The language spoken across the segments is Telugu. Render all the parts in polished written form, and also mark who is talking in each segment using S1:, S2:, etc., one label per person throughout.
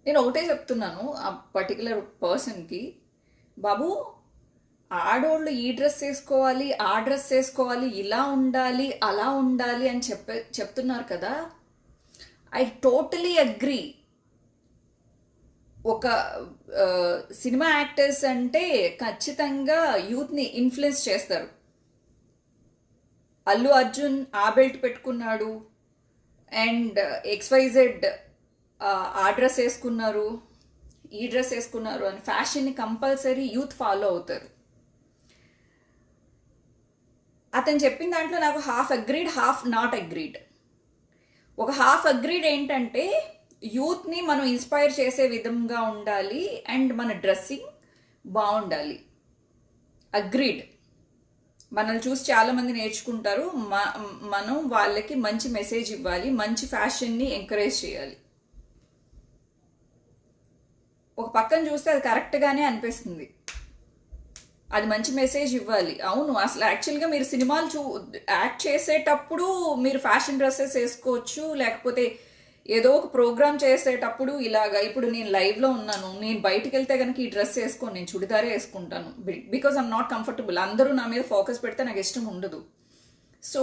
S1: నేను ఒకటే చెప్తున్నాను ఆ పర్టికులర్ పర్సన్కి, బాబు ఆడోళ్ళు ఈ డ్రెస్ వేసుకోవాలి, ఆ డ్రెస్ వేసుకోవాలి, ఇలా ఉండాలి, అలా ఉండాలి అని చెప్తున్నారు కదా. I totally agree. ఒక సినిమా యాక్టర్స్ అంటే ఖచ్చితంగా యూత్ని ఇన్ఫ్లుయెన్స్ చేస్తారు. అల్లు అర్జున్ ఆ బెల్ట్ పెట్టుకున్నాడు, అండ్ ఎక్స్వైజెడ్ ఆ డ్రెస్ వేసుకున్నారు, ఈ డ్రెస్ వేసుకున్నారు అని ఫ్యాషన్ని కంపల్సరీ యూత్ ఫాలో అవుతారు. అతను చెప్పిన దాంట్లో నాకు half agreed, half not agreed. ఒక హాఫ్ అగ్రీడ్ ఏంటంటే యూత్ని మనం ఇన్స్పైర్ చేసే విధంగా ఉండాలి అండ్ మన డ్రెస్సింగ్ బాగుండాలి. అగ్రీడ్. మనల్ని చూసి చాలామంది నేర్చుకుంటారు. మనం వాళ్ళకి మంచి మెసేజ్ ఇవ్వాలి, మంచి ఫ్యాషన్ని ఎంకరేజ్ చేయాలి. ఒక పక్కన చూస్తే అది కరెక్ట్గానే అనిపిస్తుంది, అది మంచి మెసేజ్ ఇవ్వాలి. అవును, అసలు యాక్చువల్గా మీరు సినిమాలు యాక్ట్ చేసేటప్పుడు మీరు ఫ్యాషన్ డ్రెస్సెస్ వేసుకోవచ్చు, లేకపోతే ఏదో ఒక ప్రోగ్రామ్ చేసేటప్పుడు ఇలాగా. ఇప్పుడు నేను లైవ్లో ఉన్నాను, నేను బయటికి వెళ్తే కనుక ఈ డ్రెస్ వేసుకోను, నేను చుడిదారే వేసుకుంటాను. Because I'm not comfortable. అందరూ నా మీద ఫోకస్ పెడితే నాకు ఇష్టం ఉండదు. సో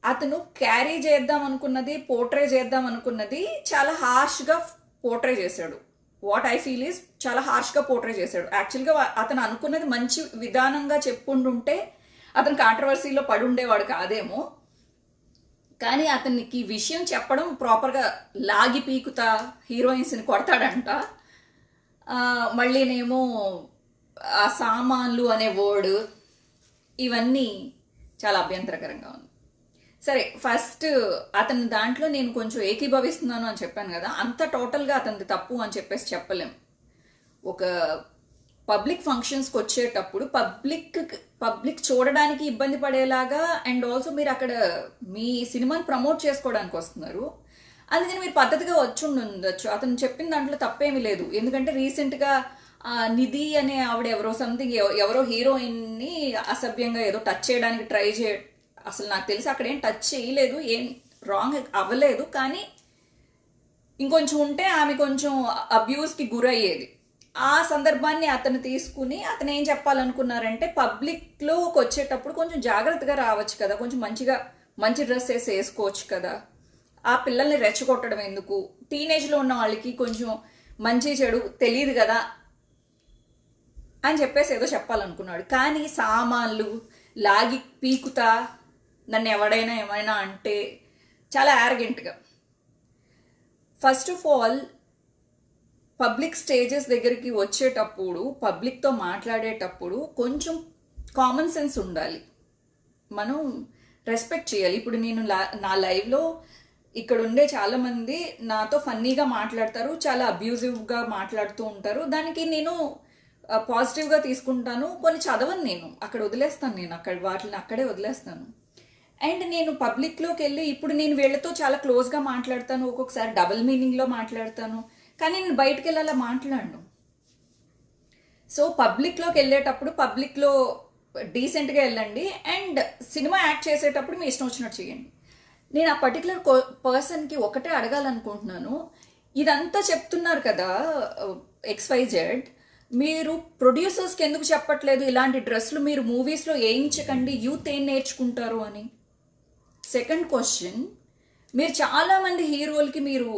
S1: అతను క్యారీ చేద్దాం అనుకున్నది, పోర్ట్రే చేద్దాం అనుకున్నది చాలా హార్ష్గా పోర్ట్రే చేశాడు. వాట్ ఐ ఫీల్ ఈస్ చాలా హార్ష్గా పోర్ట్రే చేశాడు. యాక్చువల్గా అతను అనుకున్నది మంచి విధానంగా చెప్పుకుంటుంటే అతను కాంట్రవర్సీలో పడి ఉండేవాడు కాదేమో. కానీ అతనికి విషయం చెప్పడం ప్రాపర్గా లాగి పీకుతా హీరోయిన్స్ని కొడతాడంట. మళ్ళీనేమో ఆ సామాన్లు అనే వర్డ్, ఇవన్నీ చాలా అభ్యంతరకరంగా ఉంది. సరే, ఫస్ట్ అతని దాంట్లో నేను కొంచెం ఏకీభవిస్తున్నాను అని చెప్పాను కదా, అంత టోటల్గా అతనిది తప్పు అని చెప్పేసి చెప్పలేం. ఒక పబ్లిక్ ఫంక్షన్స్కి వచ్చేటప్పుడు పబ్లిక్ చూడడానికి ఇబ్బంది పడేలాగా, అండ్ ఆల్సో మీరు అక్కడ మీ సినిమాని ప్రమోట్ చేసుకోవడానికి వస్తున్నారు, అందుకని మీరు పద్ధతిగా వచ్చి ఉండొచ్చు. అతను చెప్పిన దాంట్లో తప్పేమీ లేదు. ఎందుకంటే రీసెంట్గా నిధి అనే ఆవిడ ఎవరో హీరోయిన్ని అసభ్యంగా ఏదో టచ్ చేయడానికి ట్రై అసలు నాకు తెలిసి అక్కడ ఏం టచ్ చేయలేదు, ఏం రాంగ్ అవ్వలేదు. కానీ ఇంకొంచెం ఉంటే ఆమె కొంచెం అబ్యూస్కి గురయ్యేది. ఆ సందర్భాన్ని అతను తీసుకుని అతను ఏం చెప్పాలనుకున్నారంటే, పబ్లిక్లోకి వచ్చేటప్పుడు కొంచెం జాగ్రత్తగా రావచ్చు కదా, కొంచెం మంచి డ్రెస్ వేసుకోవచ్చు కదా, ఆ పిల్లల్ని రెచ్చగొట్టడం ఎందుకు, టీనేజ్లో ఉన్న వాళ్ళకి కొంచెం మంచి చెడు తెలియదు కదా అని చెప్పేసి ఏదో చెప్పాలనుకున్నాడు. కానీ సామాన్లు లాగి పీకుతా నన్ను ఎవడైనా ఏమైనా అంటే చాలా యారగెంట్గా. First of all, public stages దగ్గరికి వచ్చేటప్పుడు, పబ్లిక్తో మాట్లాడేటప్పుడు కొంచెం కామన్ సెన్స్ ఉండాలి. మనం రెస్పెక్ట్ చేయాలి. ఇప్పుడు నేను నా లైవ్లో ఇక్కడ ఉండే చాలామంది నాతో ఫన్నీగా మాట్లాడతారు, చాలా అబ్యూజివ్గా మాట్లాడుతూ ఉంటారు. దానికి నేను పాజిటివ్గా తీసుకుంటాను. కొన్ని చదవను, నేను అక్కడ వదిలేస్తాను, నేను వాటిని అక్కడే వదిలేస్తాను. అండ్ నేను పబ్లిక్లోకి వెళ్ళి ఇప్పుడు నేను వీళ్ళతో చాలా క్లోజ్గా మాట్లాడతాను, ఒక్కొక్కసారి డబుల్ మీనింగ్లో మాట్లాడతాను, కానీ నేను బయటకు వెళ్ళాలా మాట్లాడను. సో పబ్లిక్లోకి వెళ్ళేటప్పుడు పబ్లిక్లో డీసెంట్గా వెళ్ళండి, అండ్ సినిమా యాక్ట్ చేసేటప్పుడు మీ ఇష్టం వచ్చినట్టు చేయండి. నేను ఆ పర్టికులర్ పర్సన్కి ఒకటే అడగాలనుకుంటున్నాను, ఇదంతా చెప్తున్నారు కదా XYZ, మీరు ప్రొడ్యూసర్స్కి ఎందుకు చెప్పట్లేదు ఇలాంటి డ్రెస్సులు మీరు మూవీస్లో వేయించకండి, యూత్ ఏం నేర్చుకుంటారు అని. సెకండ్ క్వశ్చన్, మీరు చాలామంది హీరోలకి మీరు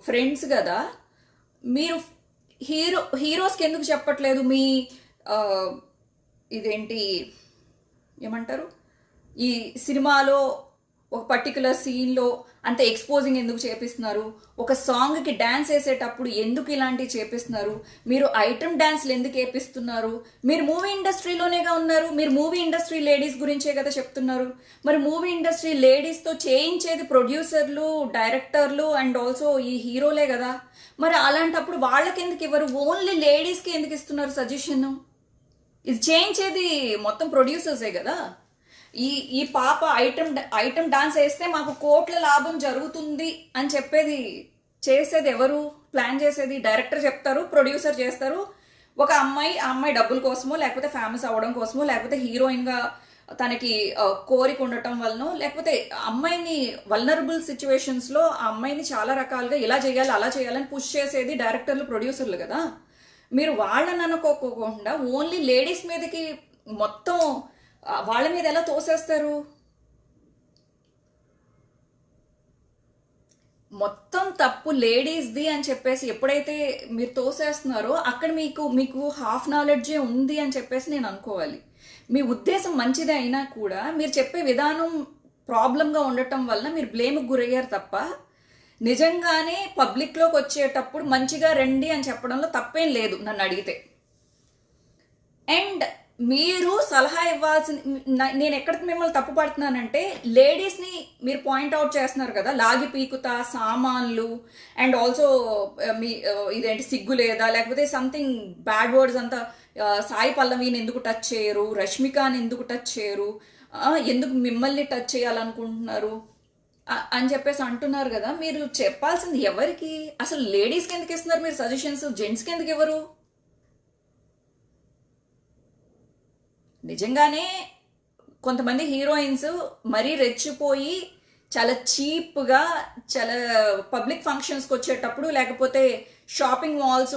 S1: ఫ్రెండ్స్ కదా, మీరు హీరోస్కి ఎందుకు చెప్పట్లేదు మీ ఇదేంటి ఏమంటారు, ఈ సినిమాలో ఒక పర్టికులర్ సీన్లో అంత ఎక్స్పోజింగ్ ఎందుకు చేపిస్తున్నారు, ఒక సాంగ్కి డ్యాన్స్ వేసేటప్పుడు ఎందుకు ఇలాంటివి చేపిస్తున్నారు, మీరు ఐటమ్ డ్యాన్స్లు ఎందుకు వేపిస్తున్నారు, మీరు మూవీ ఇండస్ట్రీలోనేగా ఉన్నారు, మీరు మూవీ ఇండస్ట్రీ లేడీస్ గురించే కదా చెప్తున్నారు. మరి మూవీ ఇండస్ట్రీ లేడీస్తో చేయించేది ప్రొడ్యూసర్లు, డైరెక్టర్లు అండ్ ఆల్సో ఈ హీరోలే కదా. మరి అలాంటప్పుడు వాళ్ళకి ఎందుకు ఇవ్వరు, ఓన్లీ లేడీస్కి ఎందుకు ఇస్తున్నారు సజెషన్? ఇది చేయించేది మొత్తం ప్రొడ్యూసర్సే కదా. ఈ పాప ఐటమ్ డాన్స్ వేస్తే మాకు కోట్ల లాభం జరుగుతుంది అని చేసేది ఎవరు? ప్లాన్ చేసేది డైరెక్టర్ చెప్తారు, ప్రొడ్యూసర్ చేస్తారు. ఒక అమ్మాయి డబ్బుల కోసమో, లేకపోతే ఫేమస్ అవ్వడం కోసమో, లేకపోతే హీరోయిన్గా తనకి కోరిక ఉండటం వలన, లేకపోతే అమ్మాయిని వల్నరబుల్ సిచ్యువేషన్స్లో ఆ అమ్మాయిని చాలా రకాలుగా ఇలా చేయాలి అలా చేయాలని పుష్ చేసేది డైరెక్టర్లు, ప్రొడ్యూసర్లు కదా. మీరు వాళ్ళని అనుకోకుండా ఓన్లీ లేడీస్ మీదకి మొత్తం వాళ్ళ మీద ఎలా తోసేస్తారు? మొత్తం తప్పు లేడీస్ది అని చెప్పేసి ఎప్పుడైతే మీరు తోసేస్తున్నారో అక్కడ మీకు మీకు హాఫ్ నాలెడ్జే ఉంది అని చెప్పేసి నేను అనుకోవాలి. మీ ఉద్దేశం మంచిదే అయినా కూడా మీరు చెప్పే విధానం ప్రాబ్లంగా ఉండటం వల్ల మీరు బ్లేమ్కి గురయ్యారు తప్ప, నిజంగానే పబ్లిక్లోకి వచ్చేటప్పుడు మంచిగా రండి అని చెప్పడంలో తప్పేం లేదు నన్ను అడిగితే. అండ్ మీరు సలహా ఇవ్వాల్సిన, నేను ఎక్కడ మిమ్మల్ని తప్పు పడుతున్నానంటే, లేడీస్ని మీరు పాయింట్అవుట్ చేస్తున్నారు కదా, లాగి పీకుతా సామాన్లు అండ్ ఆల్సో మీ ఇదేంటి సిగ్గు లేదా, లేకపోతే సంథింగ్ బ్యాడ్ వర్డ్స్ అంతా, సాయి పల్లవిని ఎందుకు టచ్ చేయరు, రష్మికని ఎందుకు టచ్ చేయరు, ఎందుకు మిమ్మల్ని టచ్ చేయాలనుకుంటున్నారు అని చెప్పేసి అంటున్నారు కదా. మీరు చెప్పాల్సింది ఎవరికి? అసలు లేడీస్కి ఎందుకు ఇస్తున్నారు మీరు సజెషన్స్, జెంట్స్కి ఎందుకు ఇవ్వరు? నిజంగానే కొంతమంది హీరోయిన్స్ మరీ రెచ్చిపోయి చాలా చీప్గా, చాలా పబ్లిక్ ఫంక్షన్స్కి వచ్చేటప్పుడు, లేకపోతే షాపింగ్ మాల్స్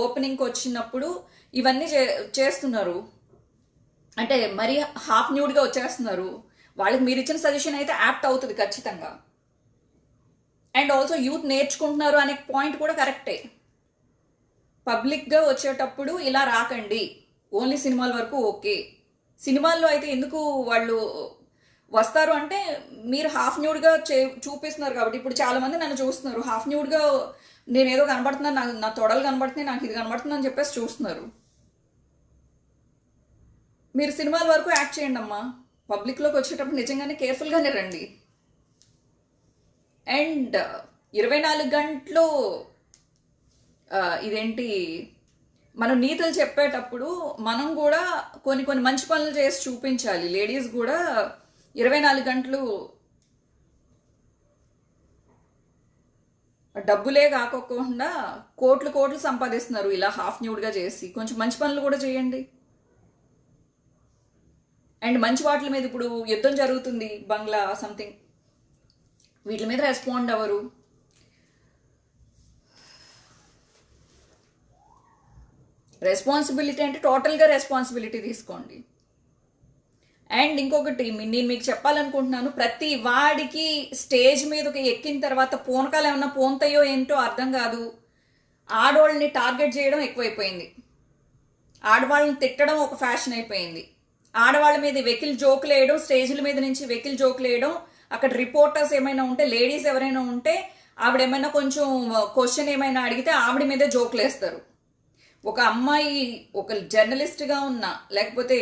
S1: ఓపెనింగ్కి వచ్చినప్పుడు ఇవన్నీ చేస్తున్నారు. అంటే మరీ హాఫ్ న్యూడ్గా వచ్చేస్తున్నారు. వాళ్ళకి మీరు ఇచ్చిన సజెషన్ అయితే యాప్ట్ అవుతుంది ఖచ్చితంగా. అండ్ ఆల్సో యూత్ నేర్చుకుంటున్నారు అనే పాయింట్ కూడా కరెక్టే. పబ్లిక్గా వచ్చేటప్పుడు ఇలా రాకండి, ఓన్లీ సినిమాల వరకు ఓకే. సినిమాల్లో అయితే ఎందుకు వాళ్ళు వస్తారు అంటే, మీరు హాఫ్ న్యూడ్గా చూపిస్తున్నారు కాబట్టి. ఇప్పుడు చాలా మంది నన్ను చూస్తున్నారు, హాఫ్ న్యూడ్గా నేను ఏదో కనబడుతున్నాను, నా తొడలు కనబడుతున్నాయి, నాకు ఇది కనబడుతుంది అని చెప్పేసి చూస్తున్నారు. మీరు సినిమాల వరకు యాక్ట్ చేయండి అమ్మా, పబ్లిక్లోకి వచ్చేటప్పుడు నిజంగానే కేర్ఫుల్గానే రండి. అండ్ 24 గంటలు ఇదేంటి, మనం నీతులు చెప్పేటప్పుడు మనం కూడా కొన్ని మంచి పనులు చేసి చూపించాలి. లేడీస్ కూడా 24 గంటలు డబ్బులే కాకోకుండా కోట్లు సంపాదిస్తున్నారు ఇలా హాఫ్ న్యూడ్గా చేసి. కొంచెం మంచి పనులు కూడా చేయండి. అండ్ మంచి వాటి మీద ఇప్పుడు యుద్ధం జరుగుతుంది, బంగ్లా సంథింగ్, వీటి మీద రెస్పాండ్ అవ్వరు. రెస్పాన్సిబిలిటీ అంటే టోటల్గా రెస్పాన్సిబిలిటీ తీసుకోండి. అండ్ ఇంకొకటి నేను మీకు చెప్పాలనుకుంటున్నాను, ప్రతి వాడికి స్టేజ్ మీదకి ఎక్కిన తర్వాత పూనకాలు ఏమన్నా పోంతాయో ఏంటో అర్థం కాదు. ఆడవాళ్ళని టార్గెట్ చేయడం ఎక్కువైపోయింది, ఆడవాళ్ళని తిట్టడం ఒక ఫ్యాషన్ అయిపోయింది, ఆడవాళ్ళ మీద వెకిల్ జోకులు వేయడం, స్టేజ్ల మీద నుంచి వెకిల్ జోకులు వేయడం. అక్కడ రిపోర్టర్స్ ఏమైనా ఉంటే, లేడీస్ ఎవరైనా ఉంటే, ఆవిడేమైనా కొంచెం క్వశ్చన్ ఏమైనా అడిగితే ఆవిడ మీదే జోకులు వేస్తారు. ఒక అమ్మాయి ఒక జర్నలిస్ట్గా ఉన్నా, లేకపోతే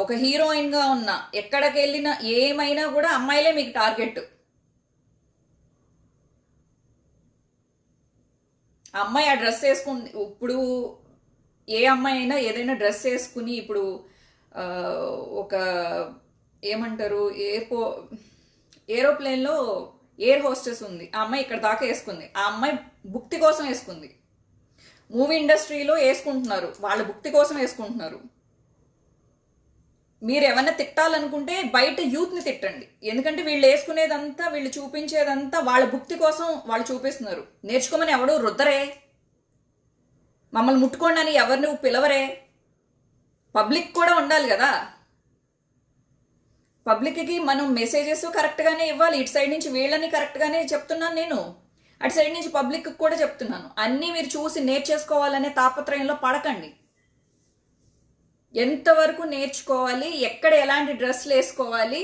S1: ఒక హీరోయిన్గా ఉన్నా, ఎక్కడికి వెళ్ళినా ఏమైనా కూడా అమ్మాయిలే మీకు టార్గెట్. అమ్మాయి ఆ డ్రెస్ వేసుకుని, ఇప్పుడు ఏ అమ్మాయి అయినా ఏదైనా డ్రెస్ వేసుకుని, ఇప్పుడు ఒక ఏమంటారు, ఏరోప్లేన్లో ఎయిర్ హోస్టెస్ ఉంది, ఆ అమ్మాయి ఇక్కడ దాకా వేసుకుంది, ఆ అమ్మాయి భుక్తి కోసం వేసుకుంది. మూవీ ఇండస్ట్రీలో వేసుకుంటున్నారు, వాళ్ళ భుక్తి కోసం వేసుకుంటున్నారు. మీరు ఏమన్నా తిట్టాలనుకుంటే బయట యూత్ని తిట్టండి, ఎందుకంటే వీళ్ళు వేసుకునేదంతా, వీళ్ళు చూపించేదంతా వాళ్ళ భుక్తి కోసం వాళ్ళు చూపిస్తున్నారు. నేర్చుకోమని ఎవడు రుద్దరే, మమ్మల్ని ముట్టుకోండి అని ఎవరిని పిలవరే. పబ్లిక్ కూడా ఉండాలి కదా, పబ్లిక్కి మనం మెసేజెస్ కరెక్ట్గానే ఇవ్వాలి. ఇటు సైడ్ నుంచి వీళ్ళని కరెక్ట్గానే చెప్తున్నాను నేను, అటు సైడ్ నుంచి పబ్లిక్కి కూడా చెప్తున్నాను. అన్నీ మీరు చూసి నేర్చేసుకోవాలనే తాపత్రయంలో పడకండి. ఎంతవరకు నేర్చుకోవాలి, ఎక్కడ ఎలాంటి డ్రెస్సులు వేసుకోవాలి,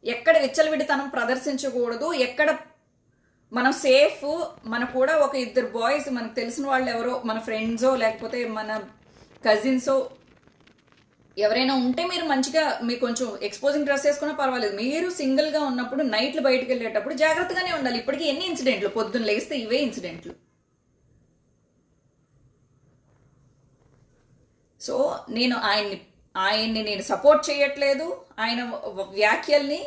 S1: ఎక్కడ విచ్చలవిడితనం ప్రదర్శించకూడదు, ఎక్కడ మనం సేఫ్. మన కూడా ఒక 2 బాయ్స్, మనకు తెలిసిన వాళ్ళు ఎవరో, మన ఫ్రెండ్సో లేకపోతే మన కజిన్సో ఎవరైనా ఉంటే మీరు మంచిగా, మీరు కొంచెం ఎక్స్పోజింగ్ డ్రెస్ వేసుకున్నా పర్వాలేదు. మీరు సింగిల్గా ఉన్నప్పుడు నైట్లు బయటకు వెళ్ళేటప్పుడు జాగ్రత్తగానే ఉండాలి. ఇప్పటికీ ఎన్ని ఇన్సిడెంట్లు, పొద్దున్న లేస్తే ఇవే ఇన్సిడెంట్లు. సో నేను ఆయన్ని నేను సపోర్ట్ చేయట్లేదు, ఆయన వ్యాఖ్యల్ని.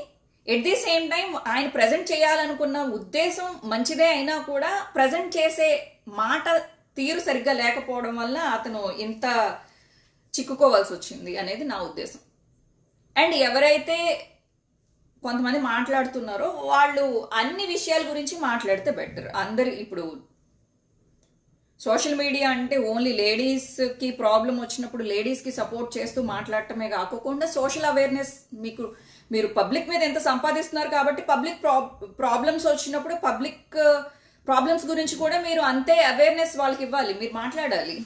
S1: ఎట్ ది సేమ్ టైం ఆయన ప్రజెంట్ చేయాలనుకున్న ఉద్దేశం మంచిదే అయినా కూడా ప్రజెంట్ చేసే మాట తీరు సరిగ్గా లేకపోవడం వల్ల అతను ఇంత చిక్కుకోవాల్సి వచ్చింది అనేది నా ఉద్దేశం. అండ్ ఎవరైతే కొంతమంది మాట్లాడుతున్నారో వాళ్ళు అన్ని విషయాల గురించి మాట్లాడితే బెటర్. అందరు ఇప్పుడు సోషల్ మీడియా అంటే ఓన్లీ లేడీస్కి ప్రాబ్లం వచ్చినప్పుడు లేడీస్కి సపోర్ట్ చేస్తూ మాట్లాడటమే కాకుండా సోషల్ అవేర్నెస్ మీరు పబ్లిక్ మీద ఎంత సంపాదిస్తున్నారు కాబట్టి పబ్లిక్ ప్రాబ్లమ్స్ వచ్చినప్పుడు పబ్లిక్ ప్రాబ్లమ్స్ గురించి కూడా మీరు అంతే అవేర్నెస్ వాళ్ళకి ఇవ్వాలి, మీరు మాట్లాడాలి.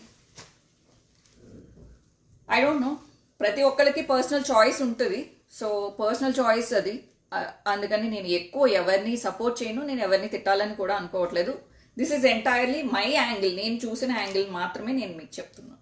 S1: ఐ డోంట్ నో, ప్రతి ఒక్కరికి పర్సనల్ చాయిస్ ఉంటుంది. సో పర్సనల్ చాయిస్ అది. అందుకని నేను ఎక్కువ ఎవరిని సపోర్ట్ చేయను, నేను ఎవరిని తిట్టాలని కూడా అనుకోవట్లేదు. This is entirely my angle, నేను చూసిన యాంగిల్ మాత్రమే నేను మీకు చెప్తున్నాను.